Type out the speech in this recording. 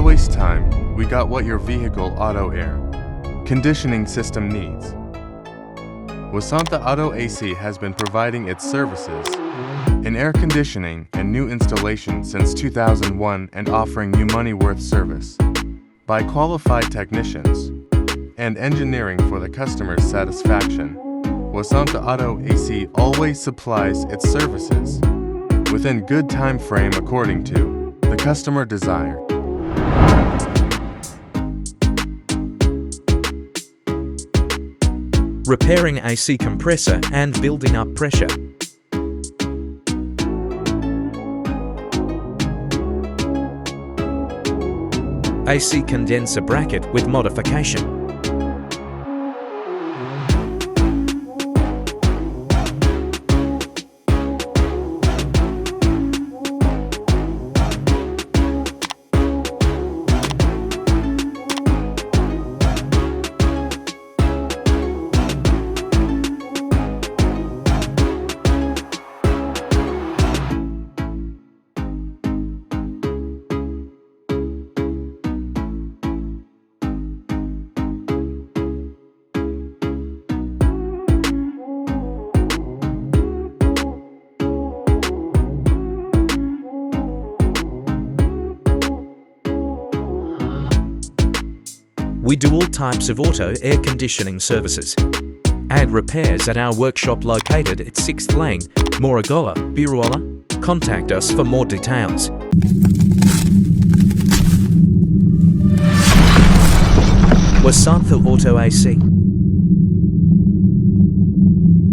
waste time, we got what your vehicle auto air conditioning system needs. Wasantha Auto AC has been providing its services in air conditioning and new installation since 2001 and offering you money-worth service by qualified technicians and engineering for the customer's satisfaction. Wasantha Auto AC always supplies its services within good time frame according to the customer desire. Repairing AC compressor and building up pressure. AC condenser bracket with modification. We do all types of auto air conditioning services and repairs at our workshop located at 6th Lane, Moragalla, Beruwala. Contact us for more details. Wasantha Auto AC.